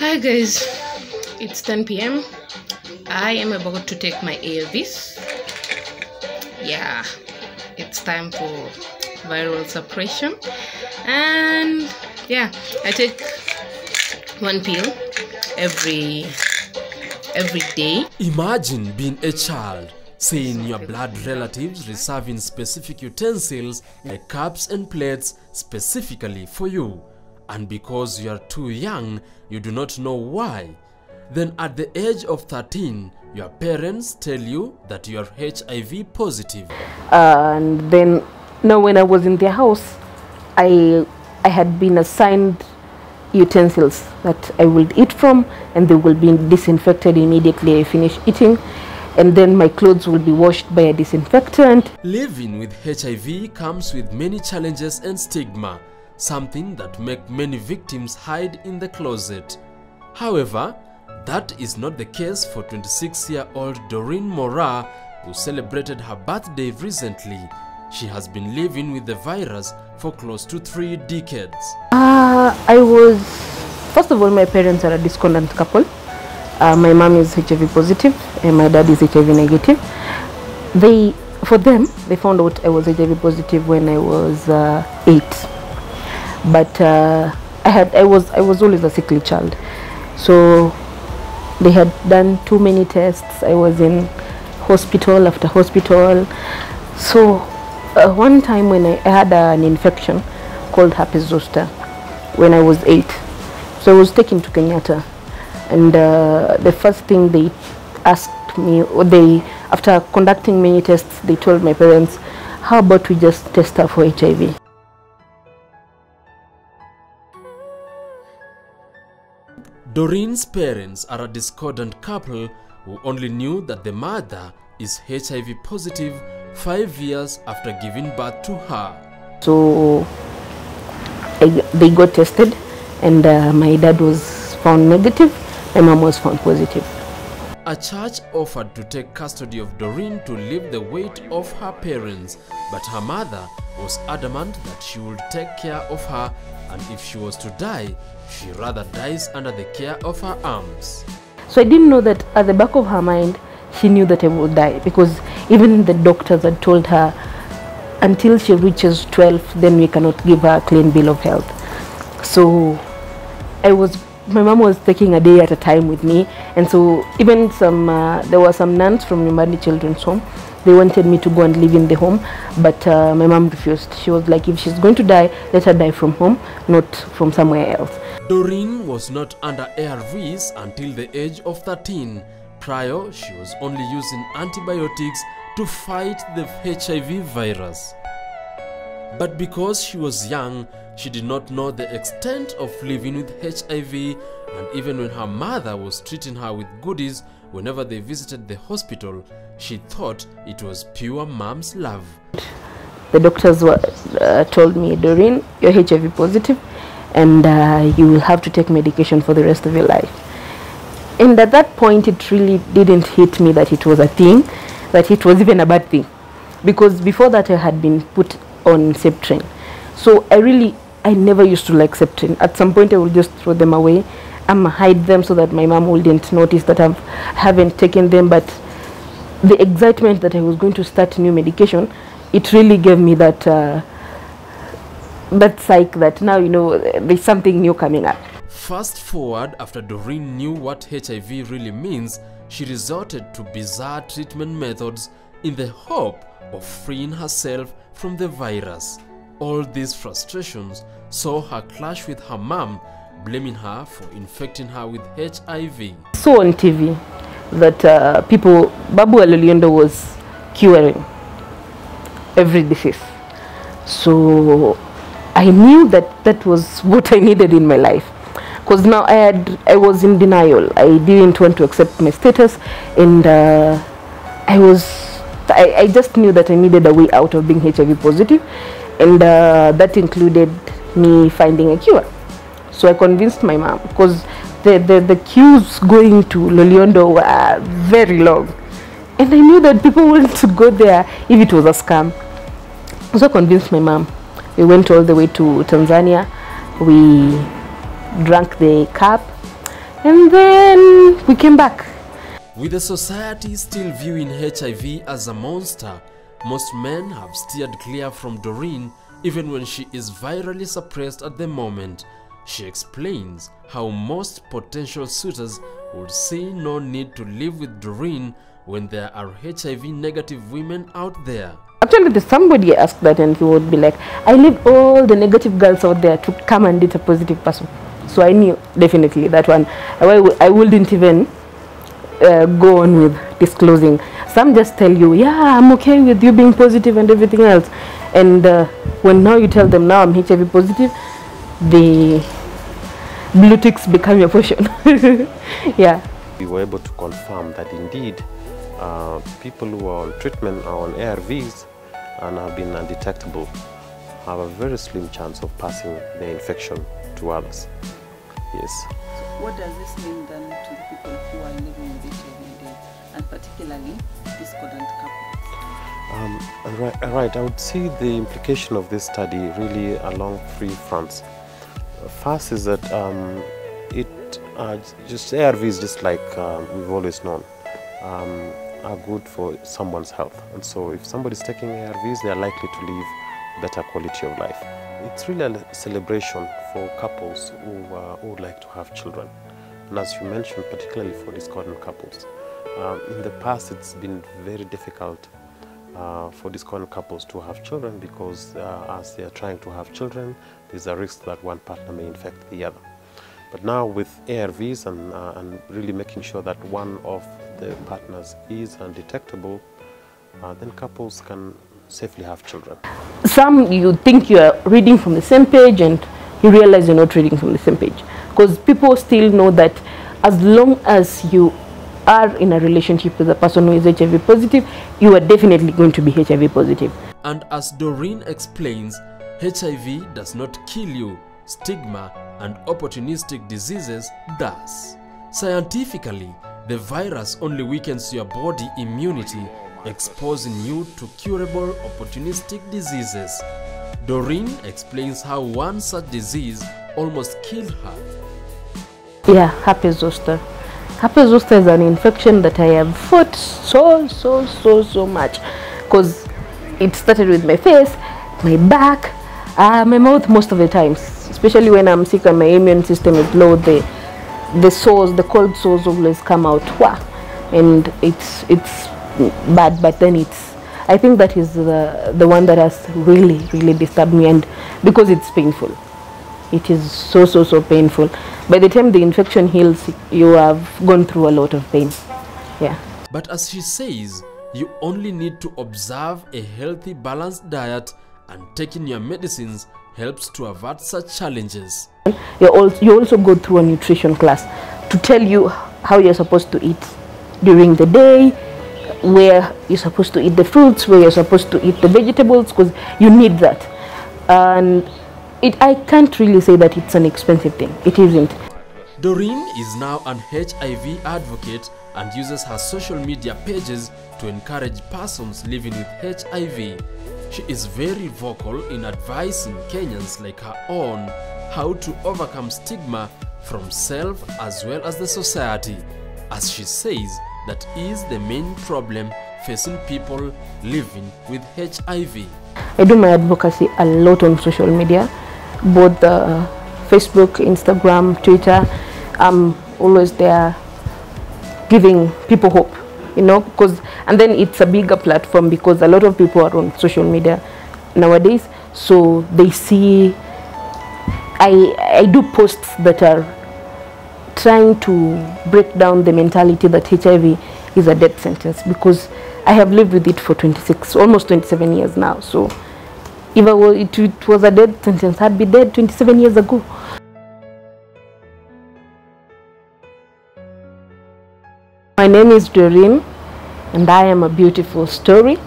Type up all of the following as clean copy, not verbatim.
Hi guys, it's 10 p.m. I am about to take my ARVs. Yeah, it's time for viral suppression, and yeah, I take one pill every day. Imagine being a child, seeing your blood relatives reserving specific utensils like cups and plates specifically for you. And because you are too young, you do not know why. Then at the age of 13, your parents tell you that you are HIV positive. And then now when I was in their house, I had been assigned utensils that I will eat from, and they will be disinfected immediately I finish eating, and then my clothes will be washed by a disinfectant. Living with HIV comes with many challenges and stigma, something that make many victims hide in the closet. However, that is not the case for 26-year-old Doreen Moraa, who celebrated her birthday recently. She has been living with the virus for close to 3 decades. First of all, my parents are a discordant couple. My mom is HIV positive and my dad is HIV negative. For them, they found out I was HIV positive when I was 8. But I was always a sickly child, so they had done too many tests. I was in hospital after hospital. So one time when I had an infection called herpes zoster when I was 8, so I was taken to Kenyatta, and the first thing they asked me, after conducting many tests, they told my parents, how about we just test her for HIV? Doreen's parents are a discordant couple who only knew that the mother is HIV positive 5 years after giving birth to her. So they got tested, and my dad was found negative, my mom was found positive. A church offered to take custody of Doreen to lift the weight of her parents, but her mother was adamant that she would take care of her, and if she was to die, she rather dies under the care of her arms. So I didn't know that at the back of her mind, she knew that I would die, because even the doctors had told her until she reaches 12, then we cannot give her a clean bill of health. So my mom was taking a day at a time with me, and so even there were some nuns from Nyumbani Children's Home. They wanted me to go and live in the home, but my mom refused. She was like, if she's going to die, let her die from home, not from somewhere else. Doreen was not under ARVs until the age of 13. Prior, she was only using antibiotics to fight the HIV virus. But because she was young, she did not know the extent of living with HIV, and even when her mother was treating her with goodies whenever they visited the hospital, she thought it was pure mom's love. The doctors told me, Doreen, you're HIV positive, and you will have to take medication for the rest of your life. And at that point, it really didn't hit me that it was a thing, that it was even a bad thing. Because before that, I had been put on Septrin. So I never used to like Septrin. At some point, I would just throw them away and hide them so that my mom wouldn't notice that I haven't taken them. But the excitement that I was going to start new medication, it really gave me that psych that now, there's something new coming up. Fast forward, after Doreen knew what HIV really means, she resorted to bizarre treatment methods in the hope of freeing herself from the virus. All these frustrations saw her clash with her mom, blaming her for infecting her with HIV. So on TV that Babu Aloliondo was curing every disease. So I knew that was what I needed in my life, because now I was in denial. I didn't want to accept my status, and I just knew that I needed a way out of being HIV positive, and that included me finding a cure. So I convinced my mom, because the queues going to Loliondo were very long, and I knew that people wanted to go there if it was a scam. So I convinced my mom. We went all the way to Tanzania. We drank the cup. And then we came back. With the society still viewing HIV as a monster, most men have steered clear from Doreen even when she is virally suppressed at the moment. She explains how most potential suitors would see no need to live with Doreen when there are HIV negative women out there. Actually, somebody asked that and he would be like, I leave all the negative girls out there to come and date a positive person. So I knew definitely that one. I wouldn't even go on with disclosing. Some just tell you, yeah, I'm okay with you being positive and everything else. And when now you tell them, now I'm HIV positive, the blue ticks become your portion. Yeah. We were able to confirm that indeed people who are on treatment are on ARVs and have been undetectable have a very slim chance of passing the infection to others. Yes. What does this mean then to the people who are living with HIV and particularly discordant couples? Right, I would see the implication of this study really along 3 fronts. First is that just ARVs, just like we've always known, are good for someone's health. And so if somebody's taking ARVs, they are likely to live better quality of life. It's really a celebration for couples who would like to have children. And as you mentioned, particularly for discordant couples. In the past, it's been very difficult for discordant couples to have children because as they are trying to have children, there's a risk that one partner may infect the other. But now with ARVs and really making sure that one of the partners is undetectable, then couples can safely have children. Some you think you are reading from the same page and you realize you're not reading from the same page. Because people still know that as long as you are in a relationship with a person who is HIV positive, you are definitely going to be HIV positive. And as Doreen explains, HIV does not kill you. Stigma and opportunistic diseases does. Scientifically, the virus only weakens your body immunity, exposing you to curable opportunistic diseases. Doreen explains how one such disease almost killed her. Yeah, herpes zoster. Herpes zoster is an infection that I have fought so much, because it started with my face, my back, my mouth most of the times, especially when I'm sick and my immune system is low. The sores, the cold sores always come out. Wow. And it's bad, but then I think that is the one that has really disturbed me, and because it's painful. It is so painful. By the time the infection heals, you have gone through a lot of pain. Yeah. But as she says, you only need to observe a healthy, balanced diet, and taking your medicines helps to avert such challenges. You also go through a nutrition class to tell you how you're supposed to eat during the day, where you're supposed to eat the fruits, where you're supposed to eat the vegetables, because you need that. And I can't really say that it's an expensive thing. It isn't. Doreen is now an HIV advocate and uses her social media pages to encourage persons living with HIV. She is very vocal in advising Kenyans like her own how to overcome stigma from self as well as the society, as she says that is the main problem facing people living with HIV. I do my advocacy a lot on social media, both Facebook, Instagram, Twitter. I'm always there giving people hope, you know, and then it's a bigger platform because a lot of people are on social media nowadays, so they see. I do posts that are trying to break down the mentality that HIV is a death sentence, because I have lived with it for almost 27 years now. So if it was a death sentence, I'd be dead 27 years ago. My name is Doreen, and I am a beautiful story,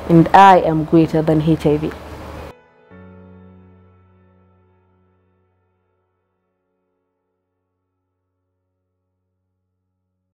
and I am greater than HIV.